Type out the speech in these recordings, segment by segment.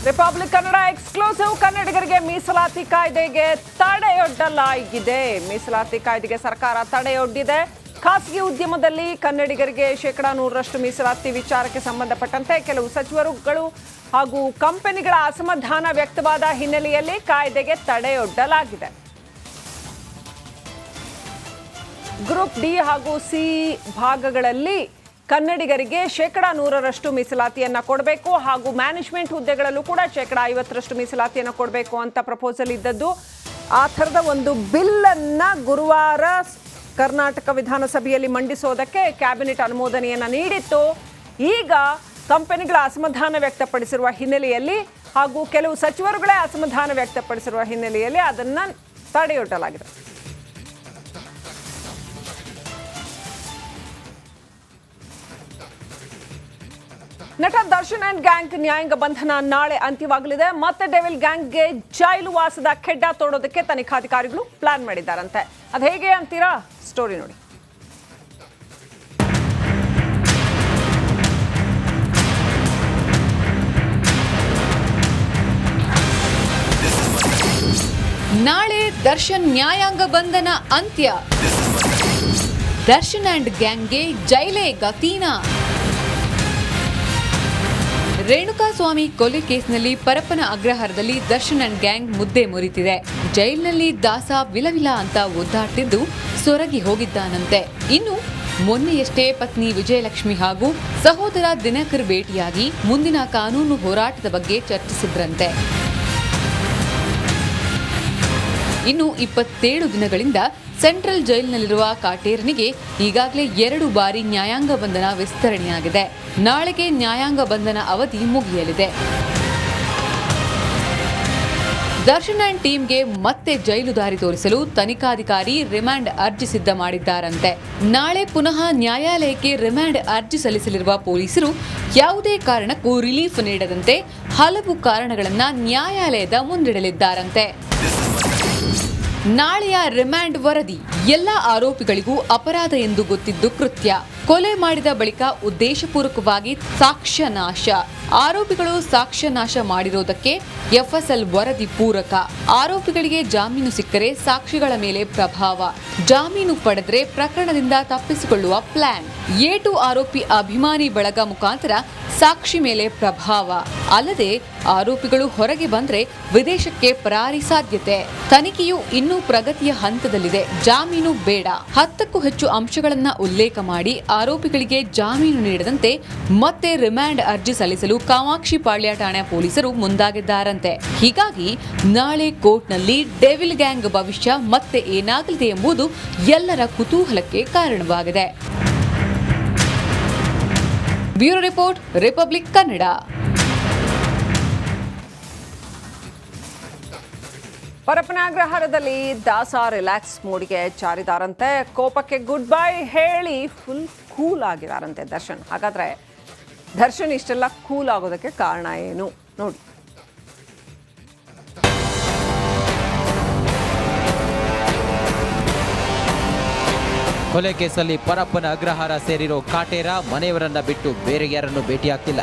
Republic Kannada exclusive. ಕನ್ನಡಿಗರಿಗೆ ಮೀಸಲಾತಿ ಕಾಯ್ದೆಗೆ ತಡೆಯೊಡ್ಡಲಾಗಿದೆ. ಮೀಸಲಾತಿ ಕಾಯ್ದೆಗೆ ಸರ್ಕಾರ ತಡೆಯೊಡ್ಡಿದೆ. ಖಾಸಗಿ ಉದ್ಯಮದಲ್ಲಿ ಕನ್ನಡಿಗರಿಗೆ 100% ಮೀಸಲಾತಿ ವಿಚಾರಕ್ಕೆ ಸಂಬಂಧಪಟ್ಟಂತೆ ಕೆಲವು ಸಚಿವರುಗಳು ಹಾಗೂ ಕಂಪನಿಗಳ ಅಸಮಾಧಾನ ವ್ಯಕ್ತವಾದ ಹಿನ್ನೆಲೆಯಲ್ಲಿ ಕಾಯ್ದೆಗೆ ತಡೆಯೊಡ್ಡಲಾಗಿದೆ. ಗ್ರೂಪ್ ಡಿ ಹಾಗೂ ಸಿ ಭಾಗಗಳಲ್ಲಿ ಕನ್ನಡಿಗರಿಗೆ 100% ಮೀಸಲಾತಿಯನ್ನು ಕೊಡಬೇಕು ಹಾಗೂ ಮ್ಯಾನೇಜ್ಮೆಂಟ್ ಹುದ್ದೆಗಳಲ್ಲೂ ಕೂಡ 50% ಮೀಸಲಾತಿಯನ್ನು ಕೊಡಬೇಕು ಅಂತ ಪ್ರಪೋಸಲ್ ಇದ್ದದ್ದು. ಆ ಥರದ ಒಂದು ಬಿಲ್ಲನ್ನು ಗುರುವಾರ ಕರ್ನಾಟಕ ವಿಧಾನಸಭೆಯಲ್ಲಿ ಮಂಡಿಸೋದಕ್ಕೆ ಕ್ಯಾಬಿನೆಟ್ ಅನುಮೋದನೆಯನ್ನು ನೀಡಿತ್ತು. ಈಗ ಕಂಪನಿಗಳ ಅಸಮಾಧಾನ ವ್ಯಕ್ತಪಡಿಸಿರುವ ಹಿನ್ನೆಲೆಯಲ್ಲಿ ಹಾಗೂ ಕೆಲವು ಸಚಿವರುಗಳೇ ಅಸಮಾಧಾನ ವ್ಯಕ್ತಪಡಿಸಿರುವ ಹಿನ್ನೆಲೆಯಲ್ಲಿ ಅದನ್ನು ತಡೆಯೊಡ್ಡಲಾಗಿದೆ. ನಟ ದರ್ಶನ್ ಅಂಡ್ ಗ್ಯಾಂಗ್ ನ್ಯಾಯಾಂಗ ಬಂಧನ ನಾಳೆ ಅಂತ್ಯವಾಗಲಿದೆ. ಮತ್ತೆ ಡೆವಿಲ್ ಗ್ಯಾಂಗ್ಗೆ ಜೈಲು ವಾಸದ ಖೆಡ್ಡ ತೋಡೋದಕ್ಕೆ ತನಿಖಾಧಿಕಾರಿಗಳು ಪ್ಲಾನ್ ಮಾಡಿದ್ದಾರಂತೆ. ಅದು ಹೇಗೆ ಅಂತೀರಾ? ಸ್ಟೋರಿ ನೋಡಿ. ನಾಳೆ ದರ್ಶನ್ ನ್ಯಾಯಾಂಗ ಬಂಧನ ಅಂತ್ಯ. ದರ್ಶನ್ ಅಂಡ್ ಗ್ಯಾಂಗ್ಗೆ ಜೈಲೇ ಗತೀನಾ. ರೇಣುಕಾಸ್ವಾಮಿ ಕೊಲೆ ಕೇಸ್ನಲ್ಲಿ ಪರಪ್ಪನ ಅಗ್ರಹಾರದಲ್ಲಿ ದರ್ಶನ್ ಅಂಡ್ ಗ್ಯಾಂಗ್ ಮುದ್ದೆ ಮುರಿತಿದೆ. ಜೈಲಿನಲ್ಲಿ ದಾಸ ವಿಲವಿಲ ಅಂತ ಒದ್ದಾಡ್ತಿದ್ದು ಸೊರಗಿ ಹೋಗಿದ್ದಾನಂತೆ. ಇನ್ನು ಮೊನ್ನೆಯಷ್ಟೇ ಪತ್ನಿ ವಿಜಯಲಕ್ಷ್ಮಿ ಹಾಗೂ ಸಹೋದರ ದಿನಕರ್ ಭೇಟಿಯಾಗಿ ಮುಂದಿನ ಕಾನೂನು ಹೋರಾಟದ ಬಗ್ಗೆ ಚರ್ಚಿಸಿದ್ರಂತೆ. ಇನ್ನು 27 ದಿನಗಳಿಂದ ಸೆಂಟ್ರಲ್ ಜೈಲಿನಲ್ಲಿರುವ ಕಾಟೇರನಿಗೆ ಈಗಾಗಲೇ 2 ಬಾರಿ ನ್ಯಾಯಾಂಗ ಬಂಧನ ವಿಸ್ತರಣೆಯಾಗಿದೆ. ನಾಳೆಗೆ ನ್ಯಾಯಾಂಗ ಬಂಧನ ಅವಧಿ ಮುಗಿಯಲಿದೆ. ದರ್ಶನ್ ಅಂಡ್ ಟೀಮ್ಗೆ ಮತ್ತೆ ಜೈಲು ದಾರಿ ತೋರಿಸಲು ತನಿಖಾಧಿಕಾರಿ ರಿಮ್ಯಾಂಡ್ ಅರ್ಜಿ ಸಿದ್ಧ ಮಾಡಿದ್ದಾರಂತೆ. ನಾಳೆ ಪುನಃ ನ್ಯಾಯಾಲಯಕ್ಕೆ ರಿಮ್ಯಾಂಡ್ ಅರ್ಜಿ ಸಲ್ಲಿಸಲಿರುವ ಪೊಲೀಸರು ಯಾವುದೇ ಕಾರಣಕ್ಕೂ ರಿಲೀಫ್ ನೀಡದಂತೆ ಹಲವು ಕಾರಣಗಳನ್ನು ನ್ಯಾಯಾಲಯದ ಮುಂದಿಡಲಿದ್ದಾರಂತೆ. ನಾಳೆಯ ರಿಮ್ಯಾಂಡ್ ವರದಿ: ಎಲ್ಲ ಆರೋಪಿಗಳಿಗೂ ಅಪರಾಧ ಎಂದು ಗೊತ್ತಿದ್ದು ಕೃತ್ಯ. ಕೊಲೆ ಮಾಡಿದ ಬಳಿಕ ಉದ್ದೇಶಪೂರ್ವಕವಾಗಿ ಸಾಕ್ಷ್ಯ ನಾಶ. ಆರೋಪಿಗಳು ಸಾಕ್ಷ್ಯ ನಾಶ ಮಾಡಿರೋದಕ್ಕೆ ಎಫ್ಎಸ್ಎಲ್ ವರದಿ ಪೂರಕ. ಆರೋಪಿಗಳಿಗೆ ಜಾಮೀನು ಸಿಕ್ಕರೆ ಸಾಕ್ಷಿಗಳ ಮೇಲೆ ಪ್ರಭಾವ. ಜಾಮೀನು ಪಡೆದ್ರೆ ಪ್ರಕರಣದಿಂದ ತಪ್ಪಿಸಿಕೊಳ್ಳುವ ಪ್ಲಾನ್. ಏಟು ಆರೋಪಿ ಅಭಿಮಾನಿ ಬಳಗ ಮುಖಾಂತರ ಸಾಕ್ಷಿ ಮೇಲೆ ಪ್ರಭಾವ. ಅಲ್ಲದೆ ಆರೋಪಿಗಳು ಹೊರಗೆ ಬಂದ್ರೆ ವಿದೇಶಕ್ಕೆ ಪರಾರಿ ಸಾಧ್ಯತೆ. ತನಿಖೆಯು ಇನ್ನೂ ಪ್ರಗತಿಯ ಹಂತದಲ್ಲಿದೆ. ಜಾಮೀನು ಬೇಡ. 10ಕ್ಕೂ ಹೆಚ್ಚು ಅಂಶಗಳನ್ನ ಉಲ್ಲೇಖ ಮಾಡಿ ಆರೋಪಿಗಳಿಗೆ ಜಾಮೀನು ನೀಡದಂತೆ ಮತ್ತೆ ರಿಮ್ಯಾಂಡ್ ಅರ್ಜಿ ಸಲ್ಲಿಸಲು ಕಾಮಾಕ್ಷಿ ಪಾಳ್ಯ ಠಾಣೆ ಪೊಲೀಸರು ಮುಂದಾಗಿದ್ದಾರಂತೆ. ಹೀಗಾಗಿ ನಾಳೆ ಕೋರ್ಟ್ನಲ್ಲಿ ಡೆವಿಲ್ ಗ್ಯಾಂಗ್ ಭವಿಷ್ಯ ಮತ್ತೆ ಏನಾಗಲಿದೆ ಎಂಬುದು ಎಲ್ಲರ ಕುತೂಹಲಕ್ಕೆ ಕಾರಣವಾಗಿದೆ. Bureau report, Republic Kannada. Parappana ಅಗ್ರಹಾರದಲ್ಲಿ ದಾಸ ರಿಲ್ಯಾಕ್ಸ್ ಮೂಡಿಗೆ ಜಾರಿದಾರಂತೆ. ಕೋಪಕ್ಕೆ ಗುಡ್ ಬೈ ಹೇಳಿ ಫುಲ್ ಕೂಲ್ ಆಗಿದಾರಂತೆ ದರ್ಶನ್. ಹಾಗಾದ್ರೆ ದರ್ಶನ್ ಇಷ್ಟೆಲ್ಲ ಕೂಲ್ ಆಗೋದಕ್ಕೆ ಕಾರಣ ಏನು ನೋಡಿ. ಕೊಲೆ ಕೇಸಲ್ಲಿ ಪರಪ್ಪನ ಅಗ್ರಹಾರ ಸೇರಿರೋ ಕಾಟೇರ ಮನೆಯವರನ್ನ ಬಿಟ್ಟು ಬೇರೆ ಯಾರನ್ನು ಭೇಟಿಯಾಗ್ತಿಲ್ಲ.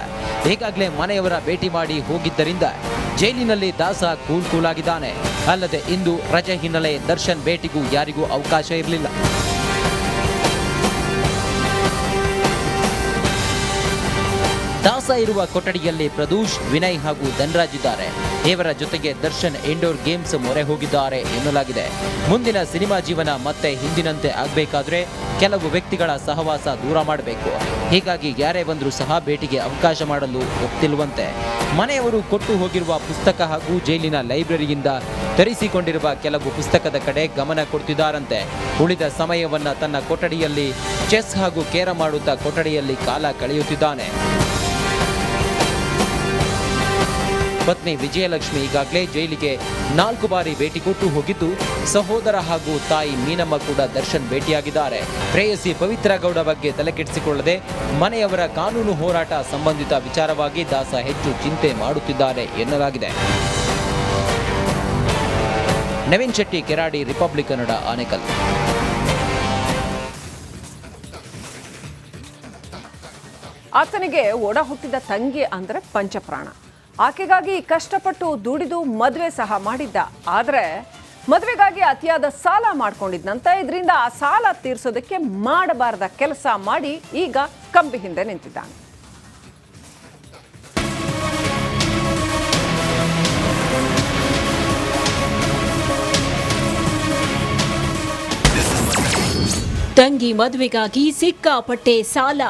ಈಗಾಗಲೇ ಮನೆಯವರ ಭೇಟಿ ಮಾಡಿ ಹೋಗಿದ್ದರಿಂದ ಜೈಲಿನಲ್ಲಿ ದಾಸ ಕೂಲ್ ಆಗಿದ್ದಾನೆ. ಅಲ್ಲದೆ ಇಂದು ರಜೆ ಹಿನ್ನೆಲೆ ದರ್ಶನ್ ಭೇಟಿಗೂ ಯಾರಿಗೂ ಅವಕಾಶ ಇರಲಿಲ್ಲ. ದಾಸ ಇರುವ ಕೊಠಡಿಯಲ್ಲಿ ಪ್ರದೂಷ್, ವಿನಯ್ ಹಾಗೂ ಧನರಾಜ್ ಇದ್ದಾರೆ. ಇವರ ಜೊತೆಗೆ ದರ್ಶನ್ ಇಂಡೋರ್ ಗೇಮ್ಸ್ ಮೊರೆ ಹೋಗಿದ್ದಾರೆ ಎನ್ನಲಾಗಿದೆ. ಮುಂದಿನ ಸಿನಿಮಾ ಜೀವನ ಮತ್ತೆ ಹಿಂದಿನಂತೆ ಆಗಬೇಕಾದ್ರೆ ಕೆಲವು ವ್ಯಕ್ತಿಗಳ ಸಹವಾಸ ದೂರ ಮಾಡಬೇಕು. ಹೀಗಾಗಿ ಯಾರೇ ಬಂದರೂ ಸಹ ಭೇಟಿಗೆ ಅವಕಾಶ ಮಾಡಲು ಒಪ್ತಿಲ್ವಂತೆ. ಮನೆಯವರು ಕೊಟ್ಟು ಹೋಗಿರುವ ಪುಸ್ತಕ ಹಾಗೂ ಜೈಲಿನ ಲೈಬ್ರರಿಯಿಂದ ತರಿಸಿಕೊಂಡಿರುವ ಕೆಲವು ಪುಸ್ತಕದ ಕಡೆ ಗಮನ ಕೊಡ್ತಿದ್ದಾರಂತೆ. ಉಳಿದ ಸಮಯವನ್ನ ತನ್ನ ಕೊಠಡಿಯಲ್ಲಿ ಚೆಸ್ ಹಾಗೂ ಕೇರಂ ಮಾಡುತ್ತಾ ಕೊಠಡಿಯಲ್ಲಿ ಕಾಲ ಕಳೆಯುತ್ತಿದ್ದಾನೆ. ಪತ್ನಿ ವಿಜಯಲಕ್ಷ್ಮಿ ಈಗಾಗಲೇ ಜೈಲಿಗೆ 4 ಬಾರಿ ಭೇಟಿ ಕೊಟ್ಟು ಹೋಗಿದ್ದು, ಸಹೋದರ ಹಾಗೂ ತಾಯಿ ಮೀನಮ್ಮ ಕೂಡ ದರ್ಶನ್ ಭೇಟಿಯಾಗಿದ್ದಾರೆ. ಪ್ರೇಯಸಿ ಪವಿತ್ರ ಗೌಡ ಬಗ್ಗೆ ತಲೆಕೆಡಿಸಿಕೊಳ್ಳದೆ ಮನೆಯವರ ಕಾನೂನು ಹೋರಾಟ ಸಂಬಂಧಿತ ವಿಚಾರವಾಗಿ ದಾಸ ಹೆಚ್ಚು ಚಿಂತೆ ಮಾಡುತ್ತಿದ್ದಾರೆ ಎನ್ನಲಾಗಿದೆ. ನವೀನ್ ಶೆಟ್ಟಿ, ಕೆರಾಡಿ, ರಿಪಬ್ಲಿಕ್ ಕನ್ನಡ, ಆನೇಕಲ್. ಆತನಿಗೆ ಒಡ ಹುಟ್ಟಿದ ತಂಗಿ ಅಂದರೆ ಪಂಚಪ್ರಾಣ. ಆಕೆಗಾಗಿ ಕಷ್ಟಪಟ್ಟು ದುಡಿದು ಮದುವೆ ಸಹ ಮಾಡಿದ್ದ. ಆದರೆ ಮದುವೆಗಾಗಿ ಅತಿಯಾದ ಸಾಲ ಮಾಡ್ಕೊಂಡಿದ್ದಂತೆ. ಇದರಿಂದ ಆ ಸಾಲ ತೀರಿಸೋದಕ್ಕೆ ಮಾಡಬಾರದ ಕೆಲಸ ಮಾಡಿ ಈಗ ಕಂಬಿ ಹಿಂದೆ ನಿಂತಿದ್ದಾನೆ. ತಂಗಿ ಮದುವೆಗಾಗಿ ಸಿಕ್ಕಾಪಟ್ಟೆ ಸಾಲ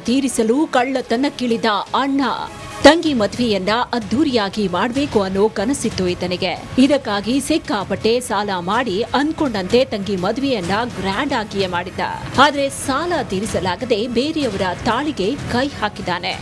ತೀರಿಸಲು ಕಳ್ಳತನಕ್ಕಿಳಿದ ಅಣ್ಣ. ತಂಗಿ ಮದುವೆಯನ್ನ ಅದ್ದೂರಿಯಾಗಿ ಮಾಡಬೇಕು ಅನ್ನೋ ಕನಸಿತ್ತು ಈತನಿಗೆ. ಇದಕ್ಕಾಗಿ ಸಿಕ್ಕಾಪಟ್ಟೆ ಸಾಲ ಮಾಡಿ ಅನ್ಕೊಂಡಂತೆ ತಂಗಿ ಮದುವೆಯನ್ನ ಗ್ರ್ಯಾಂಡ್ ಆಗಿಯೇ ಮಾಡಿದ್ದ. ಆದ್ರೆ ಸಾಲ ತೀರಿಸಲಾಗದೆ ಬೇರೆಯವರ ತಾಳಿಗೆ ಕೈ ಹಾಕಿದ್ದಾನೆ.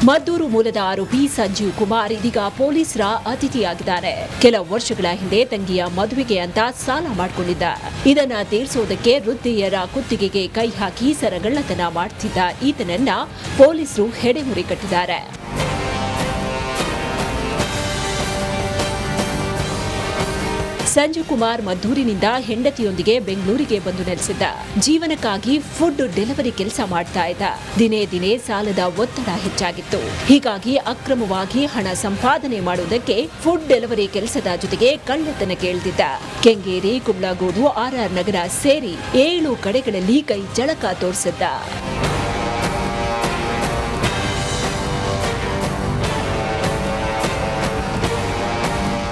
ಮದ್ದೂರು ಮೂಲದ ಆರೋಪಿ ಸಂಜೀವ್ ಕುಮಾರ್ ಇದೀಗ ಪೊಲೀಸರ ಅತಿಥಿಯಾಗಿದ್ದಾರೆ. ಕೆಲ ವರ್ಷಗಳ ಹಿಂದೆ ತಂಗಿಯ ಮದುವೆಗೆ ಅಂತ ಸಾಲ ಮಾಡಿಕೊಂಡಿದ್ದ. ಇದನ್ನ ತೀರಿಸೋದಕ್ಕೆ ವೃದ್ಧೆಯರ ಕುತ್ತಿಗೆಗೆ ಕೈ ಹಾಕಿ ಸರಗಳ್ಳತನ ಮಾಡುತ್ತಿದ್ದ ಈತನನ್ನ ಪೊಲೀಸರು ಹೆಡೆಮುರಿ ಕಟ್ಟಿದ್ದಾರೆ. ಸಂಜೀವ್ ಕುಮಾರ್ ಮದ್ದೂರಿನಿಂದ ಹೆಂಡತಿಯೊಂದಿಗೆ ಬೆಂಗಳೂರಿಗೆ ಬಂದು ನೆಲೆಸಿದ್ದ. ಜೀವನಕ್ಕಾಗಿ ಫುಡ್ ಡೆಲಿವರಿ ಕೆಲಸ ಮಾಡ್ತಾ ಇದ್ದ. ದಿನೇ ದಿನೇ ಸಾಲದ ಒತ್ತಡ ಹೆಚ್ಚಾಗಿತ್ತು. ಹೀಗಾಗಿ ಅಕ್ರಮವಾಗಿ ಹಣ ಸಂಪಾದನೆ ಮಾಡುವುದಕ್ಕೆ ಫುಡ್ ಡೆಲಿವರಿ ಕೆಲಸದ ಜೊತೆಗೆ ಕಳ್ಳತನಕ್ಕೆ ಇಳಿದಿದ್ದ. ಕೆಂಗೇರಿ, ಕುಂಬ್ಳಗೋಡು, ಆರ್ಆರ್ ನಗರ ಸೇರಿ 7 ಕಡೆಗಳಲ್ಲಿ ಕೈ ಜಳಕ ತೋರಿಸಿದ್ದ.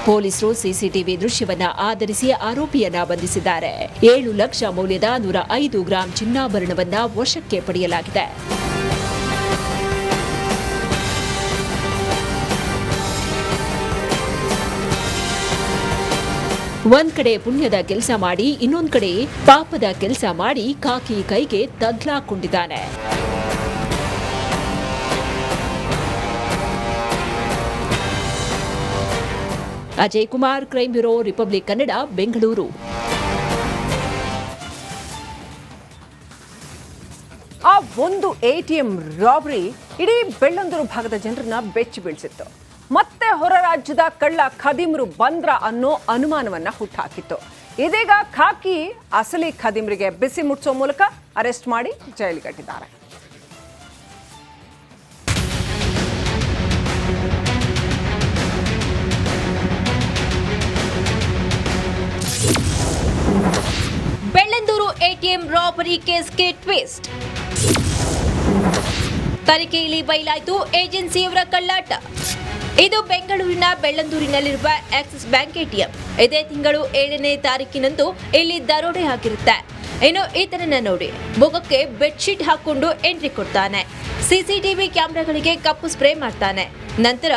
ಪೊಲೀಸರು ಸಿಸಿಟಿವಿ ದೃಶ್ಯವನ್ನ ಆಧರಿಸಿ ಆರೋಪಿಯನ್ನ ಬಂಧಿಸಿದ್ದಾರೆ. 7 ಲಕ್ಷ ಮೌಲ್ಯದ 105 ಗ್ರಾಂ ಚಿನ್ನಾಭರಣವನ್ನ ವಶಕ್ಕೆ ಪಡೆಯಲಾಗಿದೆ. ಒಂದ್ ಕಡೆ ಪುಣ್ಯದ ಕೆಲಸ ಮಾಡಿ ಇನ್ನೊಂದ್ ಕಡೆ ಪಾಪದ ಕೆಲಸ ಮಾಡಿ ಕಾಕಿ ಕೈಗೆ ತಗ್ಲಾಕೊಂಡಿದ್ದಾನೆ. Ajay Kumar, crime bureau, Republic Kannada, Bengaluru. ಆ ಒಂದು ATM ರಾಬರಿ ಇಡೀ ಬೆಳ್ಳಂದೂರು ಭಾಗದ ಜನರನ್ನ ಬೆಚ್ಚಿ ಬೀಳಿಸಿತ್ತು. ಮತ್ತೆ ಹೊರ ರಾಜ್ಯದ ಕಳ್ಳ ಖದೀಮರು ಬಂದ್ರ ಅನ್ನೋ ಅನುಮಾನವನ್ನ ಹುಟ್ಟುಹಾಕಿತ್ತು. ಇದೀಗ ಖಾಕಿ ಅಸಲಿ ಖದೀಮರಿಗೆ ಬಿಸಿ ಮುಟ್ಟಿಸೋ ಮೂಲಕ ಅರೆಸ್ಟ್ ಮಾಡಿ ಜೈಲಿಗಟ್ಟಿದ್ದಾರೆ. ಬೆಳ್ಳಂದೂರು ATM ರಾಬರಿ ಕೇಸ್ಗೆ ಟ್ವಿಸ್ಟ್. ತನಿಖೆಯಲ್ಲಿ ಬಯಲಾಯಿತು ಏಜೆನ್ಸಿಯವರ ಕಳ್ಳಾಟ. ಇದು ಬೆಂಗಳೂರಿನ ಬೆಳ್ಳಂದೂರಿನಲ್ಲಿರುವ ಆಕ್ಸಿಸ್ ಬ್ಯಾಂಕ್ ATM. ಇದೇ ತಿಂಗಳು 7ನೇ ತಾರೀಕಿನಂದು ಇಲ್ಲಿ ದರೋಡೆ ಆಗಿರುತ್ತೆ. ಇನ್ನು ಈತನನ್ನ ನೋಡಿ, ಮುಖಕ್ಕೆ ಬೆಡ್ಶೀಟ್ ಹಾಕೊಂಡು ಎಂಟ್ರಿ ಕೊಡ್ತಾನೆ. ಸಿಸಿಟಿವಿ ಕ್ಯಾಮೆರಾಗಳಿಗೆ ಕಪ್ಪು ಸ್ಪ್ರೇ ಮಾಡ್ತಾನೆ. ನಂತರ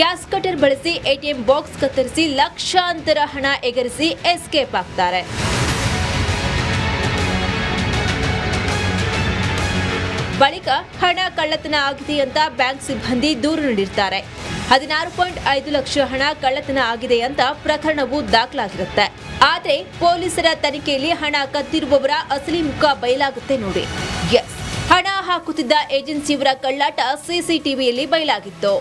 ಗ್ಯಾಸ್ ಕಟರ್ ಬಳಸಿ ATM ಬಾಕ್ಸ್ ಕತ್ತರಿಸಿ ಲಕ್ಷಾಂತರ ಹಣ ಎಗರಿಸಿ ಎಸ್ಕೇಪ್ ಆಗ್ತಾರೆ. ಬಳಿಕ ಹಣ ಕಳ್ಳತನ ಆಗಿದೆ ಅಂತ ಬ್ಯಾಂಕ್ ಸಿಬ್ಬಂದಿ ದೂರು ನೀಡಿರ್ತಾರೆ. 16.5 ಲಕ್ಷ ಹಣ ಕಳ್ಳತನ ಆಗಿದೆ ಅಂತ ಪ್ರಕರಣವು ದಾಖಲಾಗಿರುತ್ತೆ. ಆದ್ರೆ ಪೊಲೀಸರ ತನಿಖೆಯಲ್ಲಿ ಹಣ ಕದ್ದಿರುವವರ ಅಸಲಿ ಮುಖ ಬಯಲಾಗುತ್ತೆ ನೋಡಿ. ಎಸ್, ಹಣ ಹಾಕುತ್ತಿದ್ದ ಏಜೆನ್ಸಿಯವರ ಕಳ್ಳಾಟ ಸಿಸಿಟಿವಿಯಲ್ಲಿ ಬಯಲಾಗಿತ್ತು.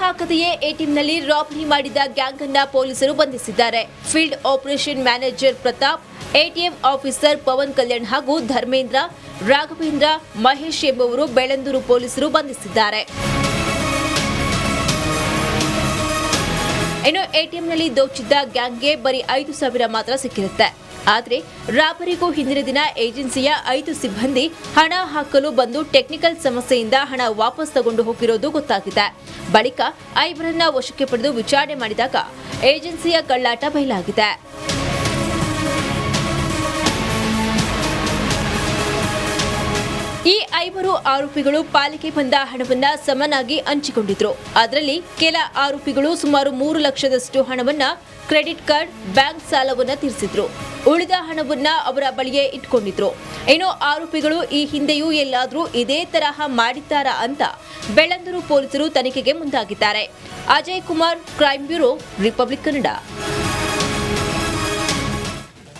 ಹಾಕದೆಯೇ ATMನಲ್ಲಿ ರಾಬರಿ ಮಾಡಿದ ಗ್ಯಾಂಗ್ ಅನ್ನ ಪೊಲೀಸರು ಬಂಧಿಸಿದ್ದಾರೆ. Field operation manager Pratap, ATM officer Pawan Kalyan ಹಾಗೂ ಧರ್ಮೇಂದ್ರ, ರಾಘವೇಂದ್ರ, ಮಹೇಶ್ ಎಂಬುವರು ಬೆಳ್ಳಂದೂರು ಪೊಲೀಸರು ಬಂಧಿಸಿದ್ದಾರೆ. ಇನ್ನು ATMನಲ್ಲಿ ದೋಚಿದ್ದ ಗ್ಯಾಂಗ್ಗೆ ಬರೀ 5,000 ಮಾತ್ರ ಸಿಕ್ಕಿರುತ್ತೆ. ಆದರೆ ರಾಬರಿಗೂ ಹಿಂದಿನ ದಿನ ಏಜೆನ್ಸಿಯ 5 ಸಿಬ್ಬಂದಿ ಹಣ ಹಾಕಲು ಬಂದು ಟೆಕ್ನಿಕಲ್ ಸಮಸ್ಯೆಯಿಂದ ಹಣ ವಾಪಸ್ ತಗೊಂಡು ಹೋಗಿರೋದು ಗೊತ್ತಾಗಿದೆ. ಬಳಿಕ 5ರನ್ನ ವಶಕ್ಕೆ ಪಡೆದು ವಿಚಾರಣೆ ಮಾಡಿದಾಗ ಏಜೆನ್ಸಿಯ ಕಳ್ಳಾಟ ಬಯಲಾಗಿದೆ. ಈ 5 ಆರೋಪಿಗಳು ಪಾಲಿಕೆ ಬಂದ ಹಣವನ್ನ ಸಮನಾಗಿ ಹಂಚಿಕೊಂಡಿದ್ರು. ಅದರಲ್ಲಿ ಕೆಲ ಆರೋಪಿಗಳು ಸುಮಾರು 3 ಲಕ್ಷದಷ್ಟು ಹಣವನ್ನ ಕ್ರೆಡಿಟ್ ಕಾರ್ಡ್, ಬ್ಯಾಂಕ್ ಸಾಲವನ್ನ ತೀರಿಸಿದ್ರು. ಉಳಿದ ಹಣವನ್ನ ಅವರ ಬಳಿಯೇ ಇಟ್ಕೊಂಡಿದ್ರು. ಇನ್ನು ಆರೋಪಿಗಳು ಈ ಹಿಂದೆಯೂ ಎಲ್ಲಾದ್ರೂ ಇದೇ ತರಹ ಮಾಡಿದ್ದಾರಾ ಅಂತ ಬೆಳ್ಳಂದೂರು ಪೊಲೀಸರು ತನಿಖೆಗೆ ಮುಂದಾಗಿದ್ದಾರೆ. Ajay Kumar, crime bureau, Republic Kannada.